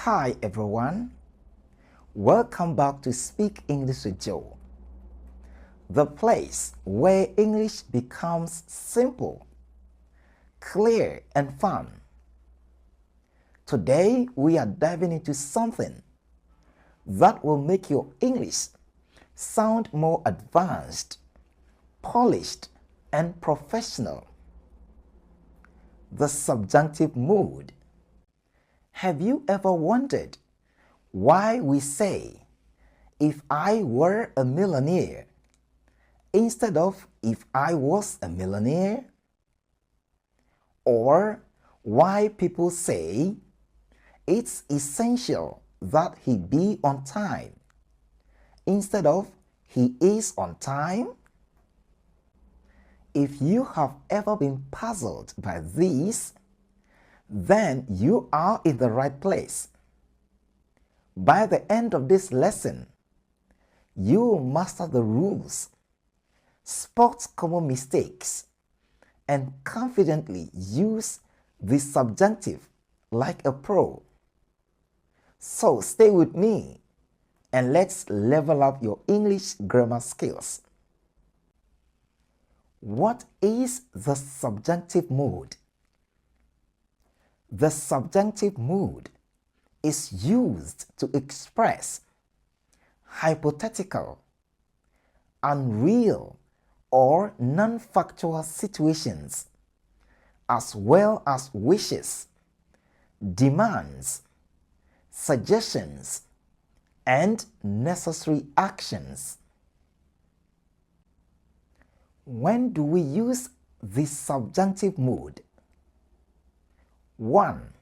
Hi everyone, welcome back to Speak English with Joe, the place where English becomes simple, clear and fun. Today we are diving into something that will make your English sound more advanced, polished and professional. The subjunctive mood. Have you ever wondered why we say, if I were a millionaire, instead of if I was a millionaire? Or why people say, it's essential that he be on time, instead of he is on time? If you have ever been puzzled by this, then you are in the right place. By the end of this lesson, you will master the rules, spot common mistakes, and confidently use the subjunctive like a pro. So stay with me and let's level up your English grammar skills. What is the subjunctive mood? The subjunctive mood is used to express hypothetical, unreal, or non-factual situations, as well as wishes, demands, suggestions, and necessary actions. When do we use the subjunctive mood? 1.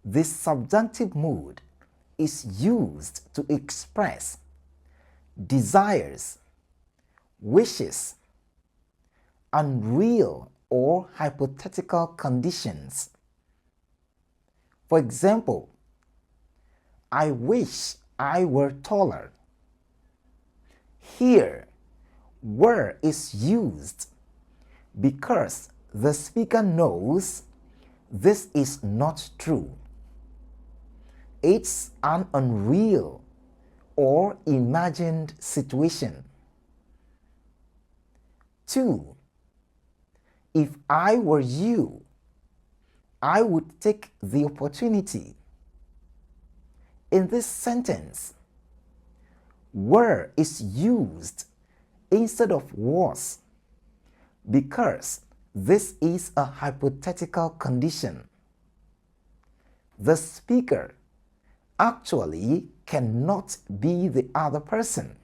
The subjunctive mood is used to express desires, wishes, unreal or hypothetical conditions. For example, I wish I were taller. Here, were is used because the speaker knows this is not true. It's an unreal or imagined situation. 2. If I were you, I would take the opportunity. In this sentence, were is used instead of was because this is a hypothetical condition. The speaker actually cannot be the other person.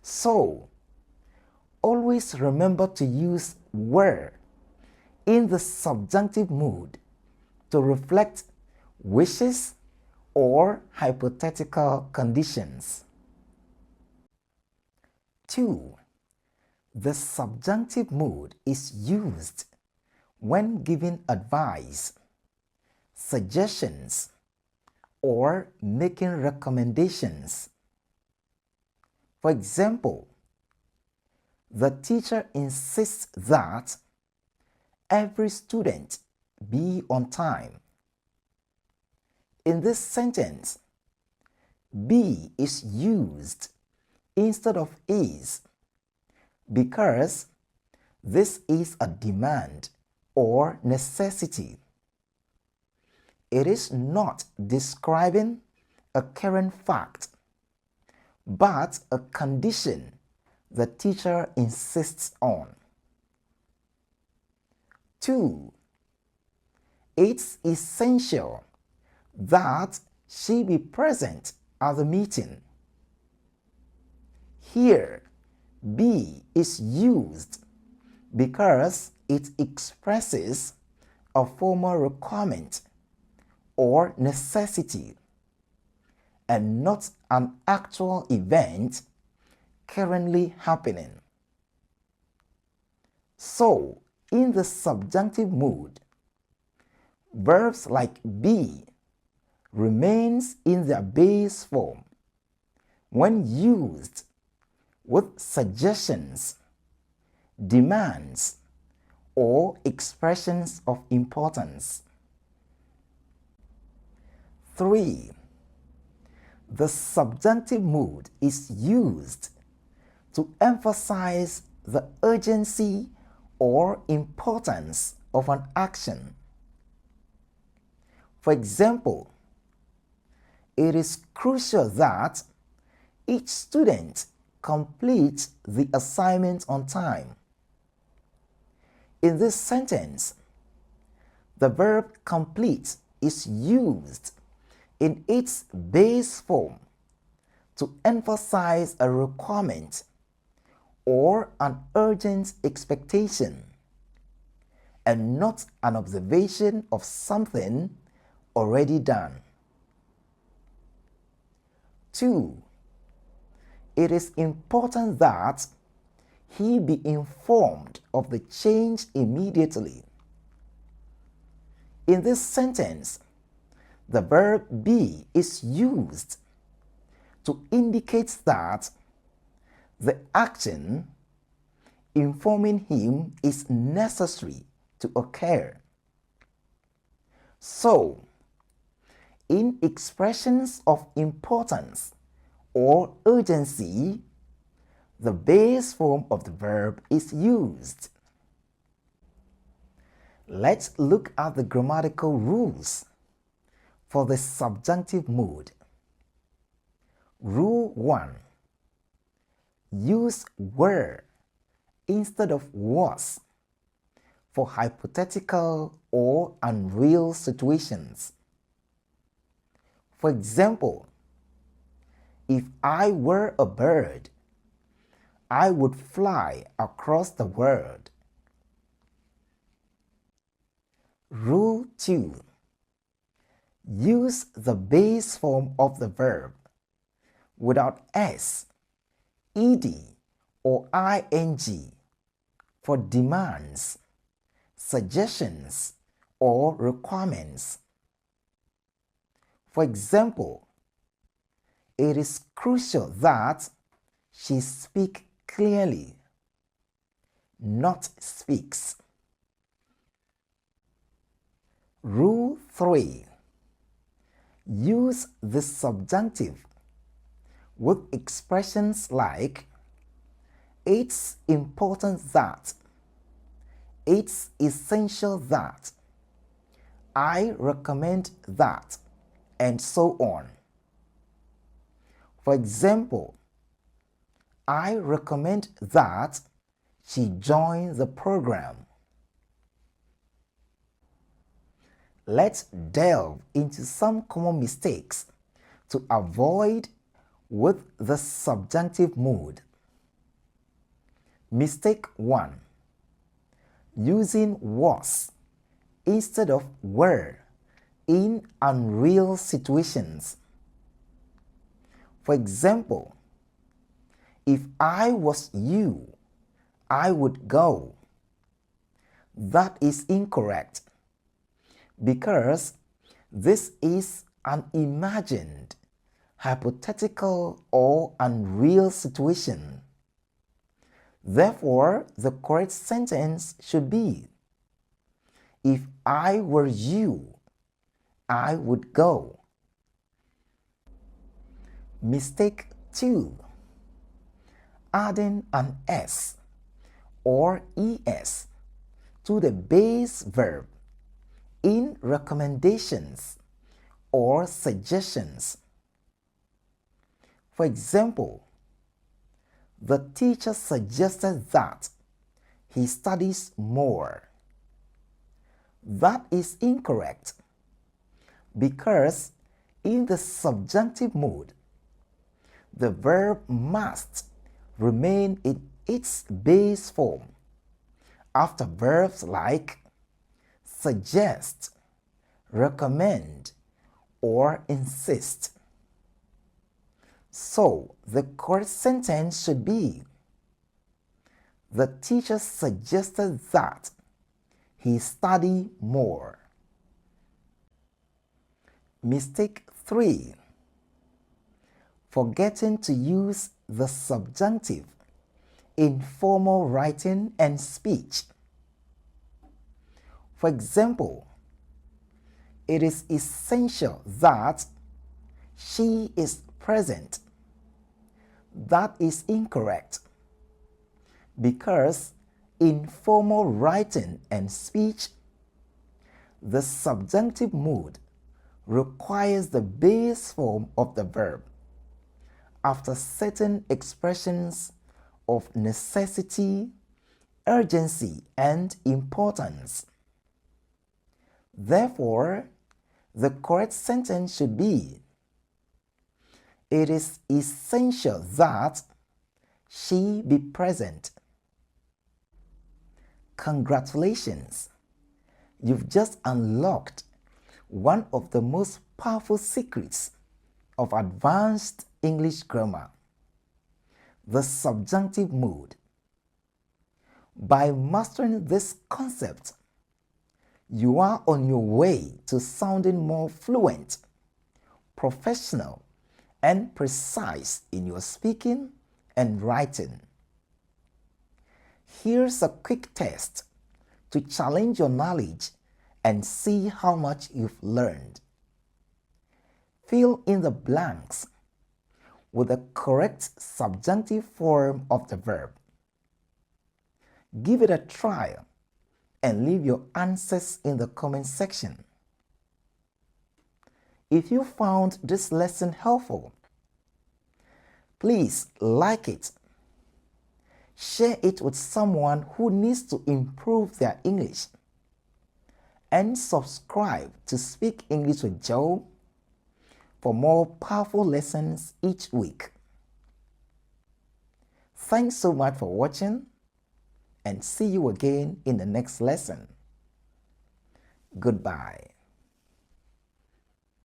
So, always remember to use were in the subjunctive mood to reflect wishes or hypothetical conditions. 2. The subjunctive mood is used when giving advice, suggestions, or making recommendations. For example, the teacher insists that every student be on time. In this sentence, be is used instead of is because this is a demand or necessity. It is not describing a current fact, but a condition the teacher insists on. 2. It's essential that she be present at the meeting. Here, be is used because it expresses a formal requirement or necessity and not an actual event currently happening. So, in the subjunctive mood, verbs like be remains in their base form when used with suggestions, demands, or expressions of importance. 3. The subjunctive mood is used to emphasize the urgency or importance of an action. For example, it is crucial that each student completes the assignment on time. In this sentence, the verb complete is used in its base form to emphasize a requirement or an urgent expectation, and not an observation of something already done. 2. It is important that he be informed of the change immediately. In this sentence, the verb be is used to indicate that the action informing him is necessary to occur. So, in expressions of importance or urgency, the base form of the verb is used. Let's look at the grammatical rules for the subjunctive mood. Rule 1. Use were instead of was for hypothetical or unreal situations. For example, if I were a bird, I would fly across the world. Rule 2. Use the base form of the verb without s, ed, or ing for demands, suggestions, or requirements. For example, it is crucial that she speak clearly, not speaks. Rule 3. Use the subjunctive with expressions like it's important that, it's essential that, I recommend that, and so on. For example, I recommend that she join the program. Let's delve into some common mistakes to avoid with the subjunctive mood. Mistake 1. Using was instead of were in unreal situations. For example, if I was you, I would go. That is incorrect because this is an imagined, hypothetical, or unreal situation. Therefore, the correct sentence should be, if I were you, I would go. Mistake 2. Adding an s or es to the base verb in recommendations or suggestions. For example, the teacher suggested that he studies more. That is incorrect because in the subjunctive mood, the verb must remain in its base form after verbs like suggest, recommend, or insist. So, the correct sentence should be, the teacher suggested that he study more. Mistake 3. Forgetting to use the subjunctive in formal writing and speech. For example, It is essential that she is present. That is incorrect because in formal writing and speech, the subjunctive mood requires the base form of the verb after certain expressions of necessity, urgency, and importance. Therefore, the correct sentence should be, it is essential that she be present. Congratulations! You've just unlocked one of the most powerful secrets of advanced English grammar, the subjunctive mood. By mastering this concept, you are on your way to sounding more fluent, professional, and precise in your speaking and writing. Here's a quick test to challenge your knowledge and see how much you've learned. Fill in the blanks with the correct subjunctive form of the verb. Give it a try and leave your answers in the comment section. If you found this lesson helpful, please like it, share it with someone who needs to improve their English, and subscribe to Speak English with Joe for more powerful lessons each week. Thanks so much for watching, and see you again in the next lesson. Goodbye.